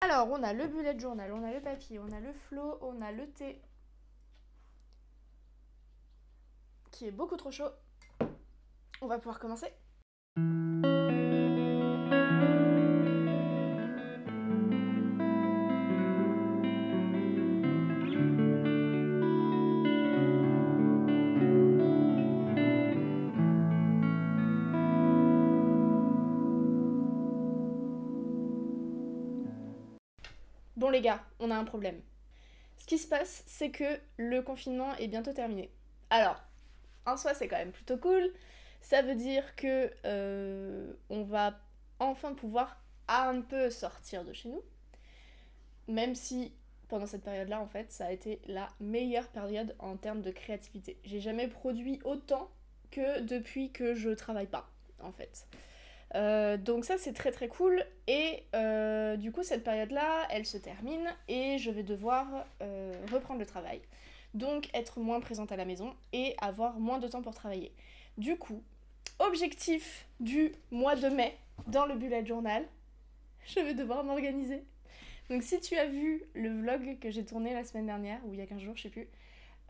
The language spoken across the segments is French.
Alors, on a le bullet journal, on a le papier, on a le flow, on a le thé, qui est beaucoup trop chaud. On va pouvoir commencer. Bon les gars, on a un problème. Ce qui se passe, c'est que le confinement est bientôt terminé. Alors, en soi, c'est quand même plutôt cool. Ça veut dire que on va enfin pouvoir un peu sortir de chez nous. Même si pendant cette période-là, en fait, ça a été la meilleure période en termes de créativité. J'ai jamais produit autant que depuis que je travaille pas, en fait. Donc ça c'est très très cool et du coup cette période là elle se termine et je vais devoir reprendre le travail, donc être moins présente à la maison et avoir moins de temps pour travailler. Du coup, objectif du mois de mai dans le bullet journal, je vais devoir m'organiser. Donc si tu as vu le vlog que j'ai tourné la semaine dernière ou il y a 15 jours je sais plus,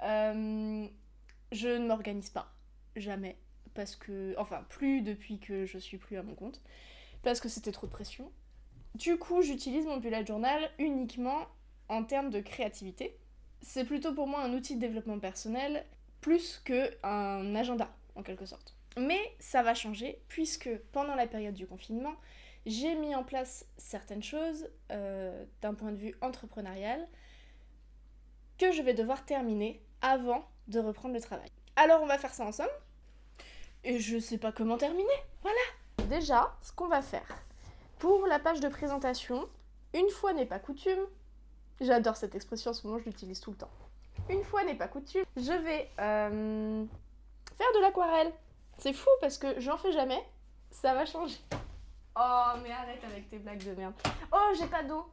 je ne m'organise pas, jamais. Parce que, enfin plus depuis que je suis plus à mon compte, parce que c'était trop de pression. Du coup, j'utilise mon bullet journal uniquement en termes de créativité. C'est plutôt pour moi un outil de développement personnel, plus qu'un agenda, en quelque sorte. Mais ça va changer, puisque pendant la période du confinement, j'ai mis en place certaines choses d'un point de vue entrepreneurial que je vais devoir terminer avant de reprendre le travail. Alors on va faire ça ensemble. Et je sais pas comment terminer, voilà. Déjà, ce qu'on va faire, pour la page de présentation, une fois n'est pas coutume, j'adore cette expression, en ce moment je l'utilise tout le temps. Une fois n'est pas coutume, je vais faire de l'aquarelle. C'est fou parce que j'en fais jamais, ça va changer. Oh mais arrête avec tes blagues de merde. Oh j'ai pas d'eau,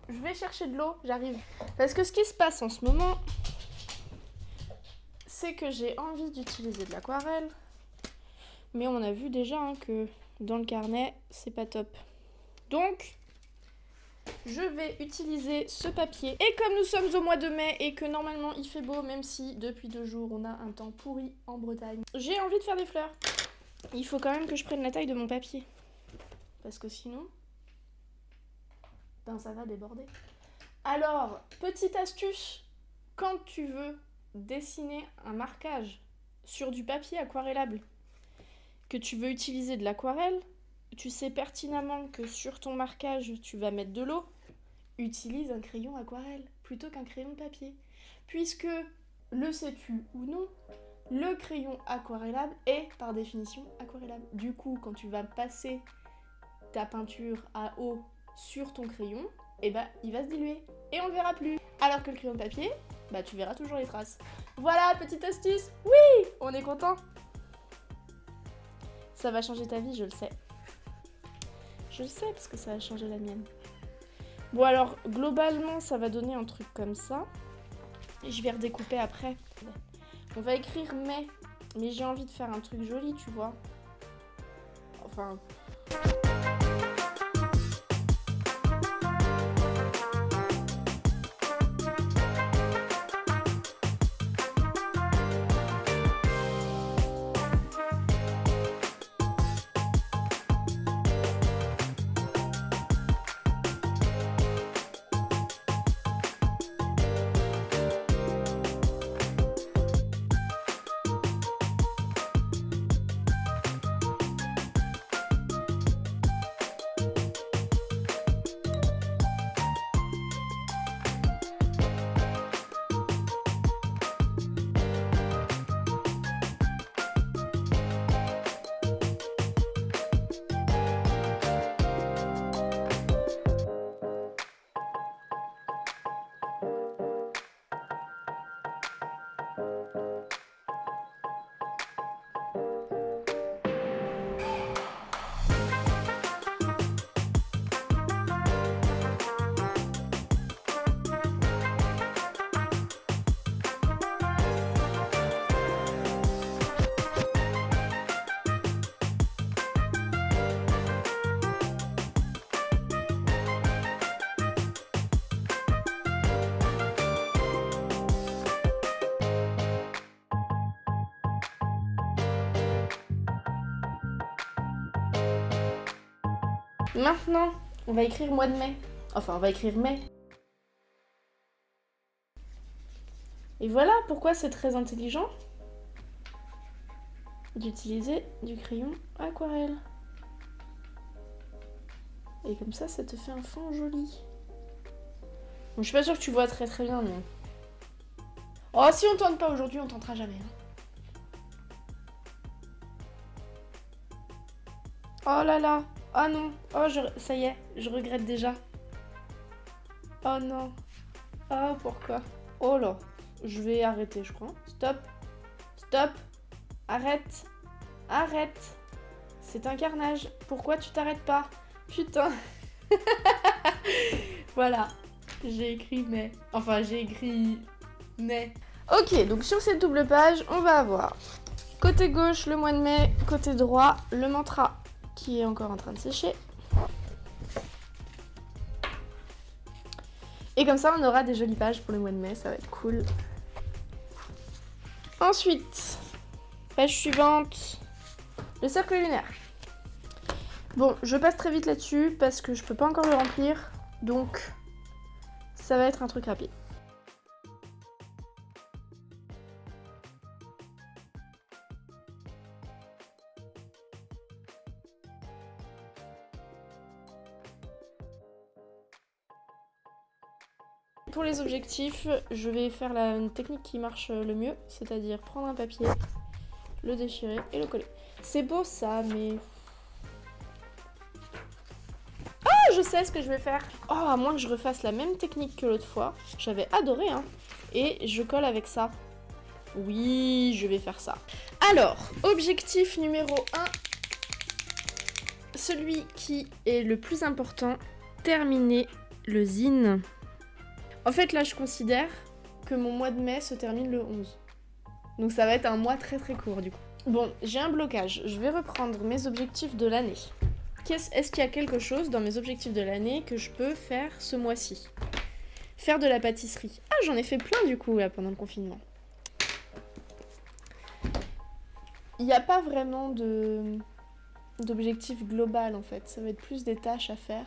je vais chercher de l'eau, j'arrive. Parce que ce qui se passe en ce moment, c'est que j'ai envie d'utiliser de l'aquarelle. Mais on a vu déjà que dans le carnet, c'est pas top. Donc, je vais utiliser ce papier. Et comme nous sommes au mois de mai et que normalement il fait beau, même si depuis 2 jours on a un temps pourri en Bretagne, j'ai envie de faire des fleurs. Il faut quand même que je prenne la taille de mon papier. Parce que sinon, ben ça va déborder. Alors, petite astuce, quand tu veux dessiner un marquage sur du papier aquarellable, que tu veux utiliser de l'aquarelle, tu sais pertinemment que sur ton marquage, tu vas mettre de l'eau, utilise un crayon aquarelle plutôt qu'un crayon de papier. Puisque, le sais-tu ou non, le crayon aquarellable est par définition aquarellable. Du coup, quand tu vas passer ta peinture à eau sur ton crayon, et bah il va se diluer et on le verra plus. Alors que le crayon de papier, bah tu verras toujours les traces. Voilà, petite astuce. Oui, on est content. Ça va changer ta vie, je le sais. Je le sais parce que ça va changer la mienne. Bon alors, globalement, ça va donner un truc comme ça. Et je vais redécouper après. On va écrire mai. Mais j'ai envie de faire un truc joli, tu vois. Enfin... Maintenant, on va écrire mois de mai. Enfin, on va écrire mai. Et voilà pourquoi c'est très intelligent d'utiliser du crayon aquarelle. Et comme ça te fait un fond joli. Bon, je suis pas sûre que tu vois très bien, mais... Oh, si on tente pas aujourd'hui, on tentera jamais. Oh là là. Oh non. Oh, ça y est, je regrette déjà. Oh non. Oh, pourquoi? Oh là. Je vais arrêter, je crois. Stop. Stop. Arrête. Arrête. C'est un carnage. Pourquoi tu t'arrêtes pas? Putain. Voilà. J'ai écrit mai. Enfin, j'ai écrit mai. Ok, donc sur cette double page, on va avoir côté gauche le mois de mai, côté droit le mantra qui est encore en train de sécher. Et comme ça, on aura des jolies pages pour le mois de mai, ça va être cool. Ensuite, page suivante, le cercle lunaire. Bon, je passe très vite là-dessus parce que je peux pas encore le remplir, donc ça va être un truc rapide. Pour les objectifs, je vais faire la technique qui marche le mieux, c'est-à-dire prendre un papier, le déchirer et le coller. C'est beau ça, mais... Ah, je sais ce que je vais faire. Oh, à moins que je refasse la même technique que l'autre fois. J'avais adoré, hein. Et je colle avec ça. Oui, je vais faire ça. Alors, objectif numéro 1. Celui qui est le plus important, terminer le zine. En fait, là, je considère que mon mois de mai se termine le 11. Donc ça va être un mois très court, du coup. Bon, j'ai un blocage. Je vais reprendre mes objectifs de l'année. Est-ce qu'il y a quelque chose dans mes objectifs de l'année que je peux faire ce mois-ci? Faire de la pâtisserie. Ah, j'en ai fait plein, du coup, là, pendant le confinement. Il n'y a pas vraiment d'objectif global, en fait. Ça va être plus des tâches à faire.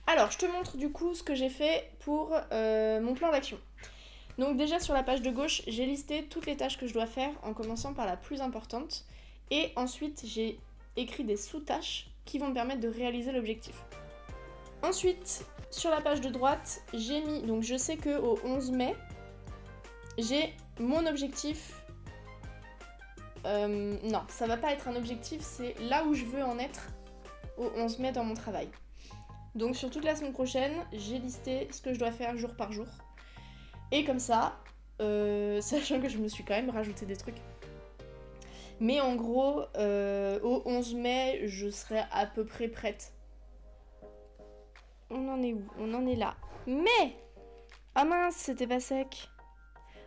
Alors, je te montre du coup ce que j'ai fait pour mon plan d'action. Donc déjà sur la page de gauche, j'ai listé toutes les tâches que je dois faire en commençant par la plus importante. Et ensuite, j'ai écrit des sous-tâches qui vont me permettre de réaliser l'objectif. Ensuite, sur la page de droite, j'ai mis... Donc je sais qu'au 11 mai, j'ai mon objectif... non, ça va pas être un objectif, c'est là où je veux en être au 11 mai dans mon travail. Donc sur toute la semaine prochaine, j'ai listé ce que je dois faire jour par jour. Et comme ça, sachant que je me suis quand même rajouté des trucs. Mais en gros, au 11 mai, je serai à peu près prête. On en est où? On en est là. Mais! Ah mince, c'était pas sec.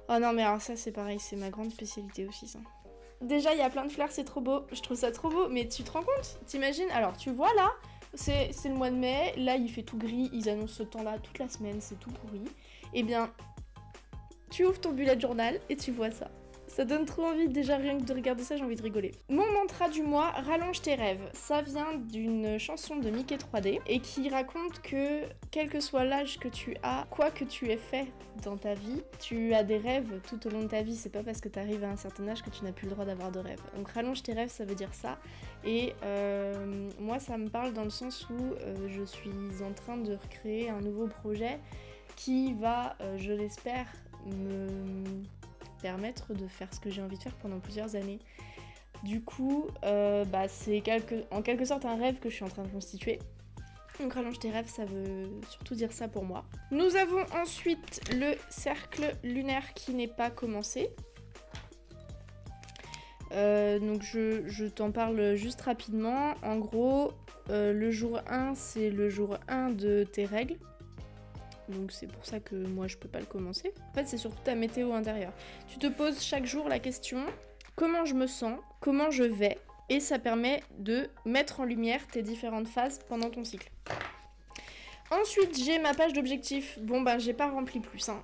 Oh non, mais alors ça, c'est pareil, c'est ma grande spécialité aussi, ça. Déjà, il y a plein de fleurs, c'est trop beau. Je trouve ça trop beau, mais tu te rends compte? T'imagines? Alors, tu vois là, c'est le mois de mai. Là, il fait tout gris. Ils annoncent ce temps-là toute la semaine, c'est tout pourri. Eh bien, tu ouvres ton bullet journal et tu vois ça. Ça donne trop envie, déjà rien que de regarder ça, j'ai envie de rigoler. Mon mantra du mois, rallonge tes rêves. Ça vient d'une chanson de Mickey 3D et qui raconte que quel que soit l'âge que tu as, quoi que tu aies fait dans ta vie, tu as des rêves tout au long de ta vie. C'est pas parce que tu arrives à un certain âge que tu n'as plus le droit d'avoir de rêves. Donc rallonge tes rêves, ça veut dire ça. Et moi, ça me parle dans le sens où je suis en train de recréer un nouveau projet qui va, je l'espère, me permettre de faire ce que j'ai envie de faire pendant plusieurs années. Du coup, c'est en quelque sorte un rêve que je suis en train de constituer. Donc rallonge tes rêves, ça veut surtout dire ça pour moi. Nous avons ensuite le cercle lunaire qui n'est pas commencé. Donc je t'en parle juste rapidement. En gros, le jour 1, c'est le jour 1 de tes règles. Donc c'est pour ça que moi je peux pas le commencer. En fait, c'est surtout ta météo intérieure. Tu te poses chaque jour la question, comment je me sens, comment je vais, et ça permet de mettre en lumière tes différentes phases pendant ton cycle. Ensuite, j'ai ma page d'objectifs. Bon j'ai pas rempli plus, hein.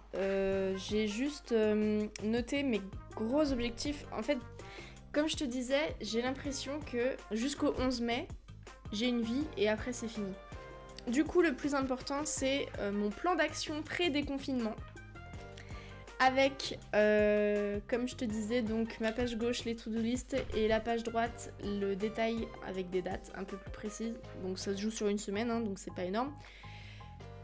J'ai juste noté mes gros objectifs. En fait, comme je te disais, j'ai l'impression que jusqu'au 11 mai, j'ai une vie et après c'est fini. Du coup, le plus important, c'est mon plan d'action pré-déconfinement. Avec, comme je te disais, donc ma page gauche, les to-do list, et la page droite, le détail avec des dates un peu plus précises. Donc ça se joue sur une semaine, hein, donc c'est pas énorme.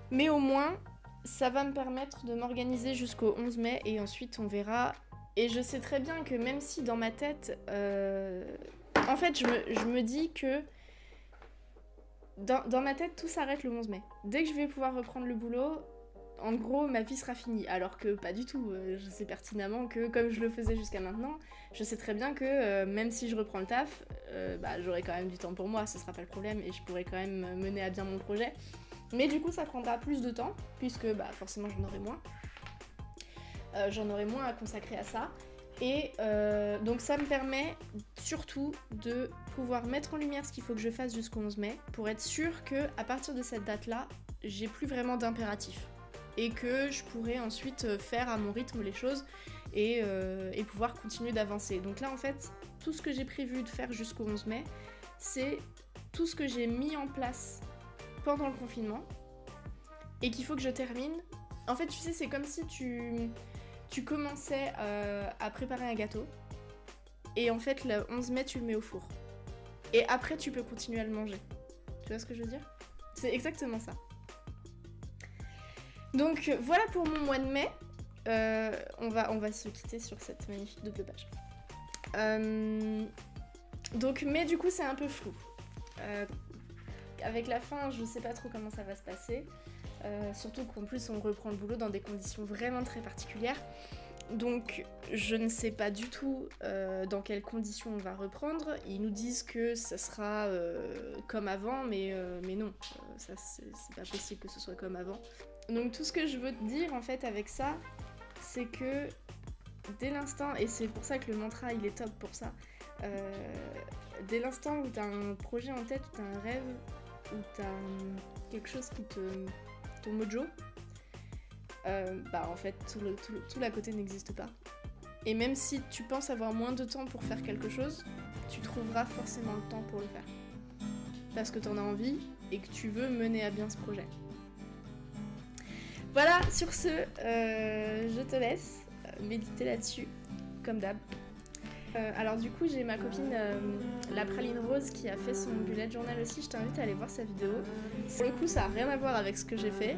Mais au moins, ça va me permettre de m'organiser jusqu'au 11 mai et ensuite on verra. Et je sais très bien que même si dans ma tête... En fait, je me dis que... Dans ma tête, tout s'arrête le 11 mai. Dès que je vais pouvoir reprendre le boulot, en gros, ma vie sera finie. Alors que pas du tout. Je sais pertinemment que, comme je le faisais jusqu'à maintenant, je sais très bien que même si je reprends le taf, j'aurai quand même du temps pour moi, ce sera pas le problème, et je pourrai quand même mener à bien mon projet. Mais du coup, ça prendra plus de temps, puisque forcément, j'en aurai moins. J'en aurai moins à consacrer à ça. Et donc ça me permet surtout de pouvoir mettre en lumière ce qu'il faut que je fasse jusqu'au 11 mai pour être sûre qu'à partir de cette date-là, j'ai plus vraiment d'impératif et que je pourrai ensuite faire à mon rythme les choses et pouvoir continuer d'avancer. Donc là en fait, tout ce que j'ai prévu de faire jusqu'au 11 mai, c'est tout ce que j'ai mis en place pendant le confinement et qu'il faut que je termine. En fait, tu sais, c'est comme si tu commençais à préparer un gâteau et en fait le 11 mai tu le mets au four et après tu peux continuer à le manger. Tu vois ce que je veux dire? C'est exactement ça. Donc voilà pour mon mois de mai. On va se quitter sur cette magnifique double page. Donc mais du coup c'est un peu flou. Avec la fin je sais pas trop comment ça va se passer. Surtout qu'en plus on reprend le boulot dans des conditions vraiment très particulières. Donc je ne sais pas du tout dans quelles conditions on va reprendre. Ils nous disent que ça sera comme avant, mais non, ça c'est pas possible que ce soit comme avant. Donc tout ce que je veux te dire en fait avec ça, c'est que dès l'instant, et c'est pour ça que le mantra il est top pour ça, dès l'instant où t'as un projet en tête, où t'as un rêve, où t'as quelque chose qui ton mojo, en fait tout l'à côté n'existe pas. Et même si tu penses avoir moins de temps pour faire quelque chose, tu trouveras forcément le temps pour le faire. Parce que t'en as envie et que tu veux mener à bien ce projet. Voilà, sur ce, je te laisse méditer là-dessus, comme d'hab. Alors du coup j'ai ma copine la praline rose qui a fait son bullet journal aussi, je t'invite à aller voir sa vidéo. Pour le coup ça a rien à voir avec ce que j'ai fait,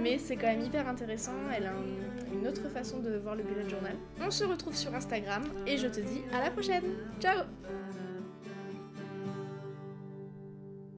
mais c'est quand même hyper intéressant, elle a une autre façon de voir le bullet journal. On se retrouve sur Instagram et je te dis à la prochaine, ciao!